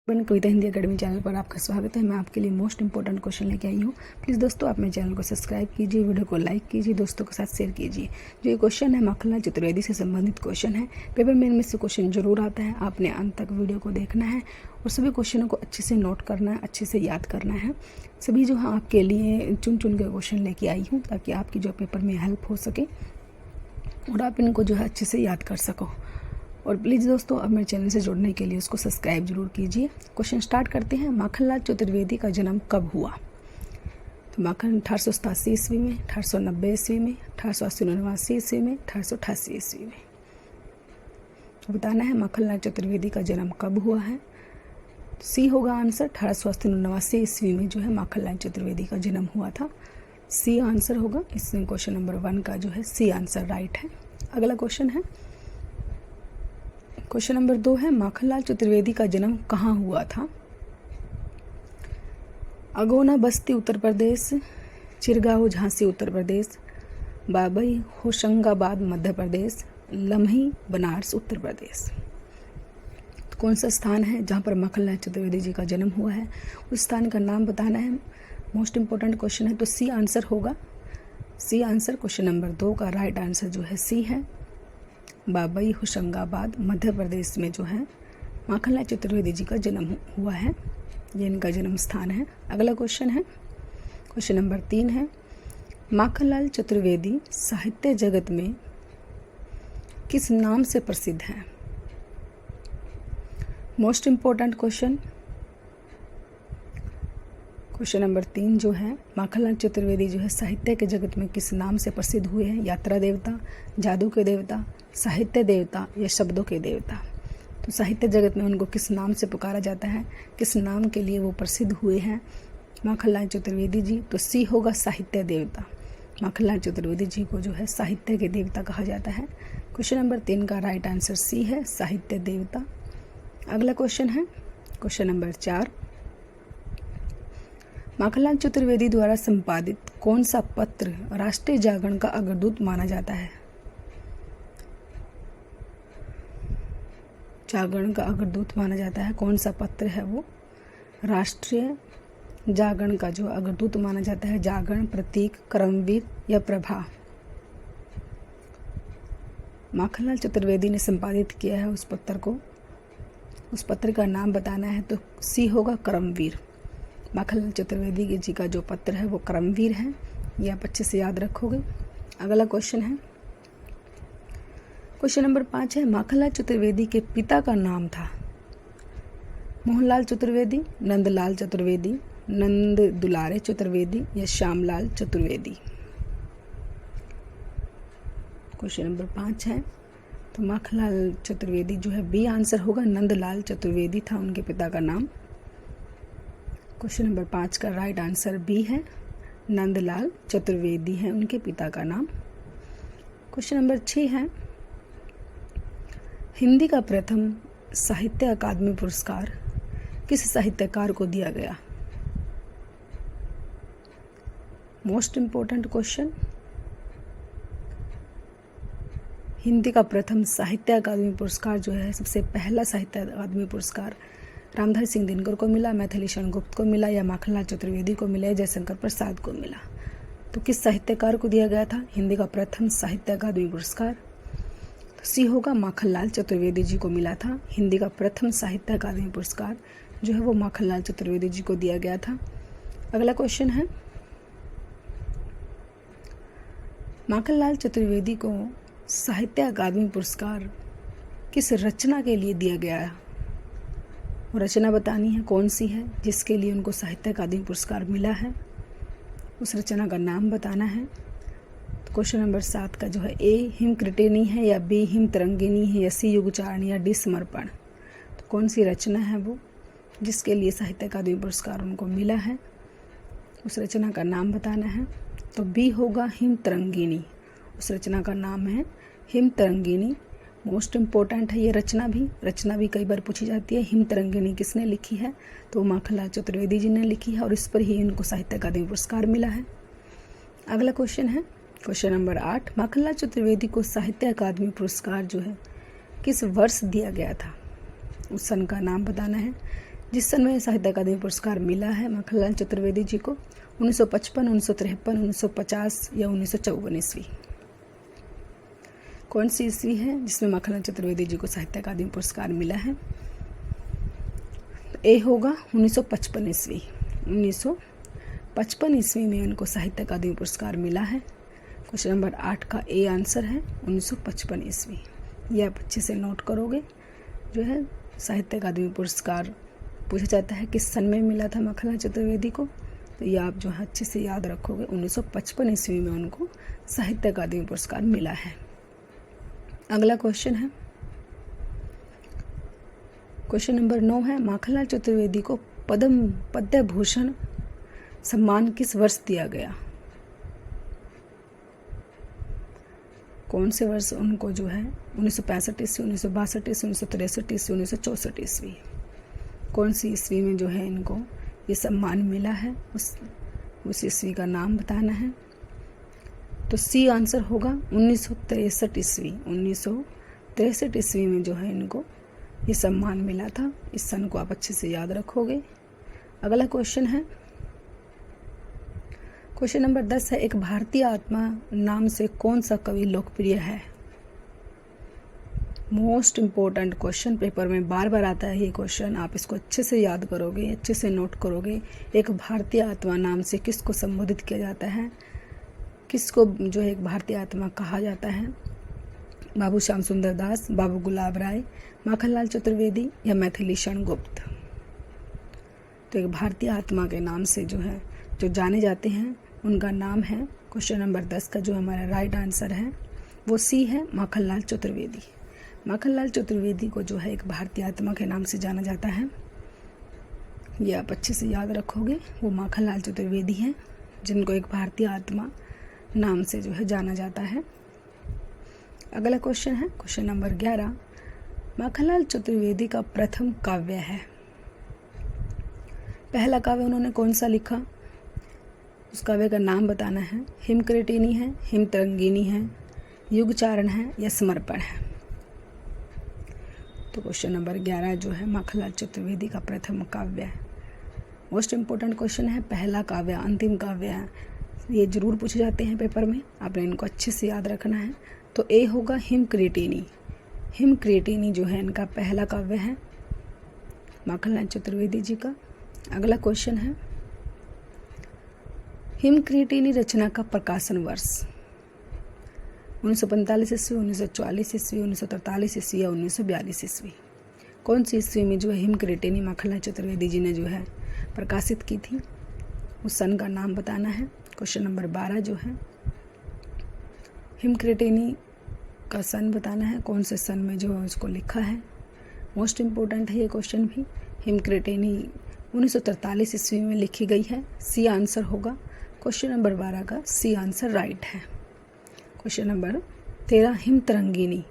कविता Hindi academy channel पर आपका स्वागत है। मैं आपके लिए मोस्ट इंपॉर्टेंट क्वेश्चन लेके आई हूँ। प्लीज़ दोस्तों आप मेरे चैनल को सब्सक्राइब कीजिए, वीडियो को लाइक कीजिए, दोस्तों के साथ शेयर कीजिए। जो ये क्वेश्चन है माखनलाल चतुर्वेदी से संबंधित क्वेश्चन है। पेपर में इनमें से क्वेश्चन जरूर आता है, आपने अंत तक वीडियो को देखना है और सभी क्वेश्चनों को अच्छे से नोट करना है, अच्छे से याद करना है। सभी जो है आपके लिए चुन चुन के क्वेश्चन लेके आई हूँ ताकि आपकी जो पेपर में हेल्प हो सके और आप इनको जो है अच्छे से याद कर सको। और प्लीज़ दोस्तों अब मेरे चैनल से जुड़ने के लिए उसको सब्सक्राइब जरूर कीजिए। क्वेश्चन स्टार्ट करते हैं। माखनलाल चतुर्वेदी का जन्म कब हुआ? तो माखन 1887 ईस्वी में, 1890 ईस्वी में, 1889 ईस्वी में, 1888 ईस्वी में। तो बताना है माखनलाल चतुर्वेदी का जन्म कब हुआ है। सी होगा आंसर। 1889 ईस्वी में जो है माखनलाल चतुर्वेदी का जन्म हुआ था। सी आंसर होगा। इसमें क्वेश्चन नंबर 1 का जो है सी आंसर राइट है। अगला क्वेश्चन है, क्वेश्चन नंबर 2 है माखनलाल चतुर्वेदी का जन्म कहाँ हुआ था? अगोना बस्ती उत्तर प्रदेश, चिरगांव झांसी उत्तर प्रदेश, बाबई होशंगाबाद मध्य प्रदेश, लम्ही बनारस उत्तर प्रदेश। तो कौन सा स्थान है जहाँ पर माखनलाल चतुर्वेदी जी का जन्म हुआ है? उस स्थान का नाम बताना है। मोस्ट इंपॉर्टेंट क्वेश्चन है, तो सी आंसर होगा। सी आंसर क्वेश्चन नंबर 2 का राइट आंसर जो है सी है। बाबई होशंगाबाद मध्य प्रदेश में जो है माखनलाल चतुर्वेदी जी का जन्म हुआ है। ये इनका जन्म स्थान है। अगला क्वेश्चन है, क्वेश्चन नंबर 3 है माखनलाल चतुर्वेदी साहित्य जगत में किस नाम से प्रसिद्ध हैं? Most important question. Question number 3 जो है माखनलाल चतुर्वेदी जो है साहित्य के जगत में किस नाम से प्रसिद्ध हुए हैं? यात्रा देवता, जादू के देवता, साहित्य देवता या शब्दों के देवता। तो साहित्य जगत में उनको किस नाम से पुकारा जाता है, किस नाम के लिए वो प्रसिद्ध हुए हैं माखनलाल चतुर्वेदी जी? तो सी होगा साहित्य देवता। माखनलाल चतुर्वेदी जी को जो है साहित्य के देवता कहा जाता है। क्वेश्चन नंबर 3 का राइट आंसर सी है, साहित्य देवता। अगला क्वेश्चन है, क्वेश्चन नंबर 4 माखनलाल चतुर्वेदी द्वारा संपादित कौन सा पत्र राष्ट्रीय जागरण का अग्रदूत माना जाता है? जागरण का अग्रदूत माना जाता है। कौन सा पत्र है वो राष्ट्रीय जागरण का जो अग्रदूत माना जाता है? जागरण, प्रतीक, कर्मवीर या प्रभा? माखनलाल चतुर्वेदी ने संपादित किया है उस पत्र को, उस पत्र का नाम बताना है। तो सी होगा कर्मवीर। माखनलाल चतुर्वेदी जी का जो पत्र है वो कर्मवीर है। ये आप अच्छे से याद रखोगे। अगला क्वेश्चन है, क्वेश्चन नंबर 5 है माखनलाल चतुर्वेदी के पिता का नाम था? मोहनलाल चतुर्वेदी, नंदलाल चतुर्वेदी, नंद दुलारे चतुर्वेदी या श्यामलाल चतुर्वेदी? क्वेश्चन नंबर 5 है तो माखनलाल चतुर्वेदी जो है बी आंसर होगा। नंदलाल चतुर्वेदी था उनके पिता का नाम। क्वेश्चन नंबर 5 का राइट आंसर बी है, नंदलाल चतुर्वेदी है उनके पिता का नाम। क्वेश्चन नंबर 6 है हिंदी का प्रथम साहित्य अकादमी पुरस्कार किस साहित्यकार को दिया गया? Most important question. हिंदी का प्रथम साहित्य अकादमी पुरस्कार जो है, सबसे पहला साहित्य अकादमी पुरस्कार रामधारी सिंह दिनकर को मिला, मैथिली शरण गुप्त को मिला या माखनलाल चतुर्वेदी को मिला या जयशंकर प्रसाद को मिला? तो किस साहित्यकार को दिया गया था हिंदी का प्रथम साहित्य अकादमी पुरस्कार? तो सी होगा, माखनलाल चतुर्वेदी जी को मिला था। हिंदी का प्रथम साहित्य अकादमी पुरस्कार जो है वो माखनलाल चतुर्वेदी जी को दिया गया था। अगला क्वेश्चन है, माखनलाल चतुर्वेदी को साहित्य अकादमी पुरस्कार किस रचना के लिए दिया गया है? वो रचना बतानी है कौन सी है जिसके लिए उनको साहित्य अकादमी पुरस्कार मिला है। उस रचना का नाम बताना है। तो क्वेश्चन नंबर 7 का जो है ए हिम कृटिनी है या बी हिम तरंगिनी है या सी युगचारणी या डी समर्पण? तो कौन सी रचना है वो जिसके लिए साहित्य अकादमी पुरस्कार उनको मिला है? उस रचना का नाम बताना है। तो बी होगा हिम तरंगिनी। उस रचना का नाम है हिम तरंगिनी। मोस्ट इम्पोर्टेंट है ये रचना भी कई बार पूछी जाती है। हिम तरंगिनी किसने लिखी है? तो माखनलाल चतुर्वेदी जी ने लिखी है और इस पर ही इनको साहित्य अकादमी पुरस्कार मिला है। अगला क्वेश्चन है, क्वेश्चन नंबर 8 माखनलाल चतुर्वेदी को साहित्य अकादमी पुरस्कार जो है किस वर्ष दिया गया था? उस सन का नाम बताना है जिस सन में साहित्य अकादमी पुरस्कार मिला है माखनलाल चतुर्वेदी जी को, 1955, 1953, 1950 या 1954 ईस्वी। कौन सी ईस्वी है जिसमें माखनलाल चतुर्वेदी जी को साहित्य अकादमी पुरस्कार मिला है? ए होगा 1955 ईस्वी। 1955 ईस्वी में उनको साहित्य अकादमी पुरस्कार मिला है। क्वेश्चन नंबर 8 का ए आंसर है 1955 ईस्वी। यह आप अच्छे से नोट करोगे। जो है साहित्य अकादमी पुरस्कार पूछा जाता है किस सन में मिला था माखनलाल चतुर्वेदी को, तो ये आप जो है अच्छे से याद रखोगे। 1955 ईस्वी में उनको साहित्य अकादमी पुरस्कार मिला है। अगला क्वेश्चन है क्वेश्चन नंबर 9 है, माखनलाल चतुर्वेदी को पद्म भूषण सम्मान किस वर्ष दिया गया? कौन से वर्ष उनको जो है 1965 ईस्वी, 1962 ईस्वी, 1963 ईस्वी, 1964 ईस्वी, कौन सी ईस्वी में जो है इनको ये सम्मान मिला है? उस ईस्वी का नाम बताना है। तो सी आंसर होगा 1963 ईस्वी। 1963 ईस्वी में जो है इनको ये सम्मान मिला था। इस सन को आप अच्छे से याद रखोगे। अगला क्वेश्चन है क्वेश्चन नंबर 10 है, एक भारतीय आत्मा नाम से कौन सा कवि लोकप्रिय है? मोस्ट इम्पोर्टेंट क्वेश्चन, पेपर में बार बार आता है ये क्वेश्चन। आप इसको अच्छे से याद करोगे, अच्छे से नोट करोगे। एक भारतीय आत्मा नाम से किसको संबोधित किया जाता है? किसको जो है एक भारतीय आत्मा कहा जाता है? बाबू श्याम सुंदर दास, बाबू गुलाब राय, माखनलाल चतुर्वेदी या मैथिली शरण गुप्त? तो एक भारतीय आत्मा के नाम से जो है जो जाने जाते हैं उनका नाम है, क्वेश्चन नंबर 10 का जो हमारा राइट आंसर है वो सी है, माखनलाल चतुर्वेदी। माखनलाल चतुर्वेदी को जो है एक भारतीय आत्मा के नाम से जाना जाता है। ये आप अच्छे से याद रखोगे। वो माखनलाल चतुर्वेदी हैं जिनको एक भारतीय आत्मा नाम से जो है जाना जाता है। अगला क्वेश्चन है क्वेश्चन नंबर 11, माखनलाल चतुर्वेदी का प्रथम काव्य है। पहला काव्य उन्होंने कौन सा लिखा? उस काव्य का नाम बताना है। हिमकृतिनी है, हिमतरंगिनी है, युगचारण है या समर्पण है? तो क्वेश्चन नंबर 11 जो है माखनलाल चतुर्वेदी का प्रथम काव्य है। मोस्ट इम्पोर्टेंट क्वेश्चन है, पहला काव्य अंतिम काव्य है। ये जरूर पूछे जाते हैं पेपर में, आपने इनको अच्छे से याद रखना है। तो ए होगा हिमकृतिनी। हिमकृतिनी जो है इनका पहला काव्य है माखनलाल चतुर्वेदी जी का। अगला क्वेश्चन है, हिमकृतिनी रचना का प्रकाशन वर्ष 1945 ईस्वी, 1944 ईस्वी, 1943 ईस्वी या 1942 ईस्वी? कौन सी ईस्वी में जो है हिमकृतिनी माखनलाल चतुर्वेदी जी ने जो है प्रकाशित की थी? उस सन का नाम बताना है। क्वेश्चन नंबर 12 जो है हिमकृतिनी का सन बताना है, कौन से सन में जो है उसको लिखा है। मोस्ट इम्पोर्टेंट है ये क्वेश्चन भी। हिमकृतिनी 1943 ईस्वी में लिखी गई है। सी आंसर होगा। क्वेश्चन नंबर 12 का सी आंसर राइट है। क्वेश्चन नंबर 13, हिमतरंगिनी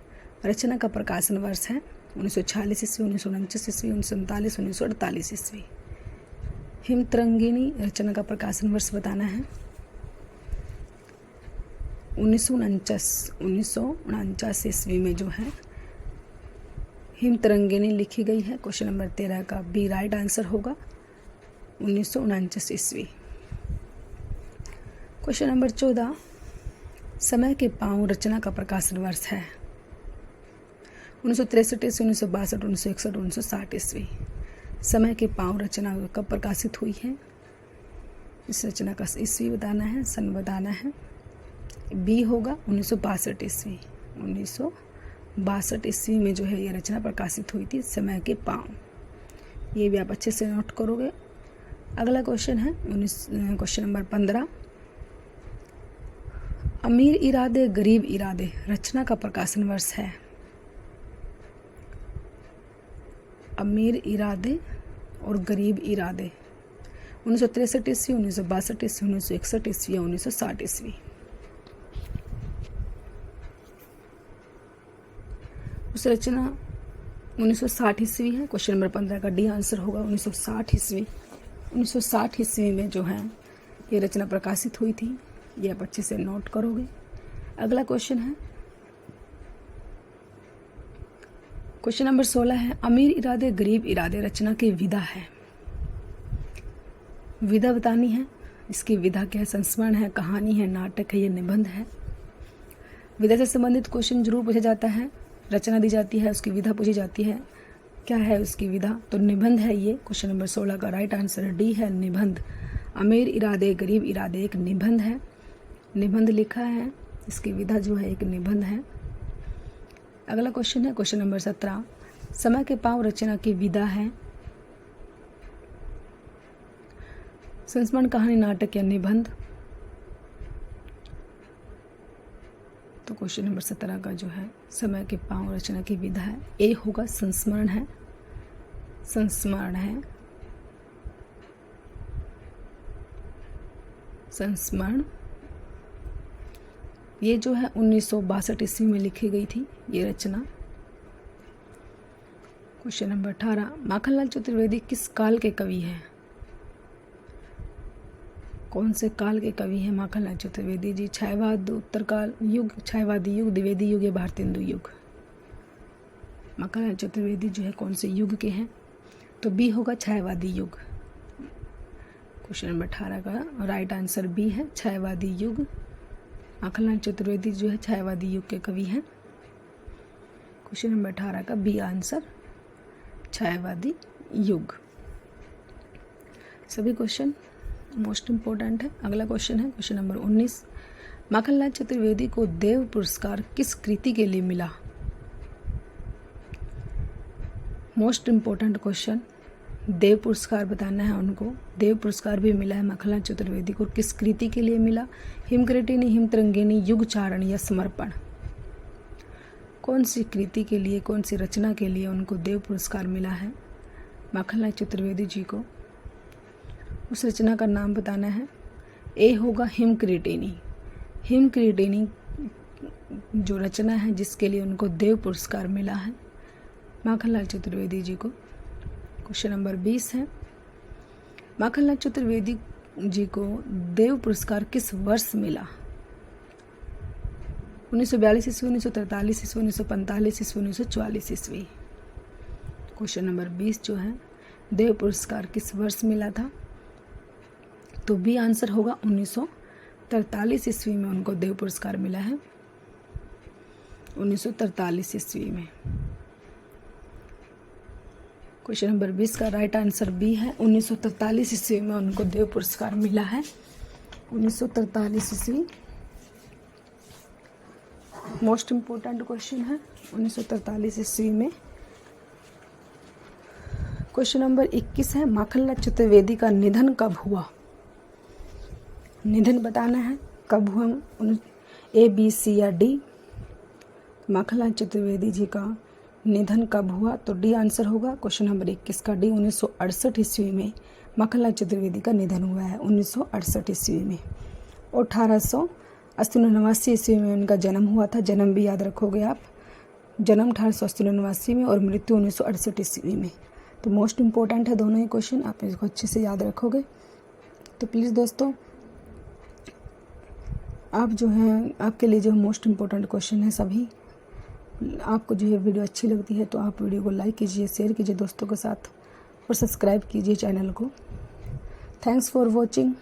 रचना का प्रकाशन वर्ष है 1946 ईस्वी, 1949 ईस्वी, 1939, 1948 ईस्वी? हिमतरंगिनी रचना का प्रकाशन वर्ष बताना है। 1949 ईस्वी में जो है हिमतरंगिनी लिखी गई है। क्वेश्चन नंबर 13 का बी राइट आंसर होगा, 1949 ईस्वी। क्वेश्चन नंबर 14, समय के पाँव रचना का प्रकाशन वर्ष है 1963 ईस्वी, 1962, 1961, 1960 ईस्वी? समय के पाँव रचना कब प्रकाशित हुई है? इस रचना का ईस्वी बताना है, सन बताना है। बी होगा 1962 ईस्वी। 1962 ईस्वी में जो है ये रचना प्रकाशित हुई थी, समय के पाँव। ये भी आप अच्छे से नोट करोगे। अगला क्वेश्चन है क्वेश्चन नंबर 15, अमीर इरादे गरीब इरादे रचना का प्रकाशन वर्ष है। अमीर इरादे और गरीब इरादे 1963 ईस्वी, 1962 ईस्वी, 1961 ईस्वी या 1960 ईस्वी? उस रचना 1960 ईस्वी है। क्वेश्चन नंबर 15 का डी आंसर होगा 1960 ईस्वी। 1960 ईस्वी में जो है ये रचना प्रकाशित हुई थी। ये आप अच्छे से नोट करोगे। अगला क्वेश्चन है क्वेश्चन नंबर 16 है, अमीर इरादे गरीब इरादे रचना की विधा है। विधा बतानी है। इसकी विधा क्या है? संस्मरण है, कहानी है, नाटक है, ये निबंध है। विधा से संबंधित क्वेश्चन जरूर पूछा जाता है। रचना दी जाती है, उसकी विधा पूछी जाती है। क्या है उसकी विधा? तो निबंध है ये। क्वेश्चन नंबर 16 का राइट आंसर डी है, निबंध। अमीर इरादे गरीब इरादे एक निबंध है। निबंध लिखा है, इसकी विधा जो है एक निबंध है। अगला क्वेश्चन है क्वेश्चन नंबर 17, समय के पाँव रचना की विधा है। संस्मरण, कहानी, नाटक या निबंध। तो क्वेश्चन नंबर 17 का जो है समय के पाँव रचना की विधा है, ए होगा संस्मरण है। संस्मरण है, संस्मरण। ये जो है 1962 ईस्वी में लिखी गई थी ये रचना। क्वेश्चन नंबर 18, माखनलाल चतुर्वेदी किस काल के कवि हैं? कौन से काल के कवि हैं माखनलाल चतुर्वेदी जी? छायावाद, उत्तरकाल युग, छायावादी युग, द्विवेदी युग या भारतेंदु युग? माखनलाल चतुर्वेदी जो है कौन से युग के हैं? तो बी होगा छायावादी युग। क्वेश्चन नंबर 18 का राइट आंसर बी है, छायावादी युग। माखनलाल चतुर्वेदी जो है छायावादी युग के कवि हैं। क्वेश्चन नंबर 18 का बी आंसर, छायावादी युग। सभी क्वेश्चन मोस्ट इम्पोर्टेंट है। अगला क्वेश्चन है क्वेश्चन नंबर 19, माखनलाल चतुर्वेदी को देव पुरस्कार किस कृति के लिए मिला? मोस्ट इम्पोर्टेंट क्वेश्चन, देव पुरस्कार बताना है उनको। देव पुरस्कार भी मिला है माखनलाल चतुर्वेदी को, किस कृति के लिए मिला? हिमकृतिनी, हिमतरंगिणी, युगचारण या समर्पण? कौन सी कृति के लिए, कौन सी रचना के लिए उनको देव पुरस्कार मिला है माखनलाल चतुर्वेदी जी को? उस रचना का नाम बताना है। ए होगा हिमकृतिनी। हिमकृतिनी जो रचना है जिसके लिए उनको देव पुरस्कार मिला है माखनलाल चतुर्वेदी जी को। क्वेश्चन नंबर 20 है, माखनलाल चतुर्वेदी जी को देव पुरस्कार किस वर्ष मिला? 1942 ईस्वी, 1943 ईस्वी, 1945 ईस्वी, 1944 ईस्वी? क्वेश्चन नंबर 20 जो है देव पुरस्कार किस वर्ष मिला था? तो बी आंसर होगा 1943 ईस्वी में उनको देव पुरस्कार मिला है। 1943 ईस्वी में। क्वेश्चन नंबर 20 का राइट आंसर बी है, 1943 ईस्वी में उनको देव पुरस्कार मिला है। 1943 ईस्वी मोस्ट इम्पोर्टेंट क्वेश्चन है, 1943 ईस्वी में। क्वेश्चन नंबर 21 है, माखनलाल चतुर्वेदी का निधन कब हुआ? निधन बताना है कब हुआ, ए, बी, सी या डी? माखनलाल चतुर्वेदी जी का निधन कब हुआ? तो डी आंसर होगा। क्वेश्चन नंबर 21 का डी, 1968 ईस्वी में माखनलाल चतुर्वेदी का निधन हुआ है, 1968 ईस्वी में। और 1889 ईस्वी में उनका जन्म हुआ था। जन्म भी याद रखोगे आप, जन्म 1889 में और मृत्यु 1968 ईस्वी में। तो मोस्ट इम्पोर्टेंट है दोनों ही क्वेश्चन, आप इसको अच्छे से याद रखोगे। तो प्लीज़ दोस्तों, आप जो हैं, आपके लिए जो मोस्ट इम्पोर्टेंट क्वेश्चन है सभी, आपको जो है वीडियो अच्छी लगती है तो आप वीडियो को लाइक कीजिए, शेयर कीजिए दोस्तों के साथ और सब्सक्राइब कीजिए चैनल को। Thanks for watching.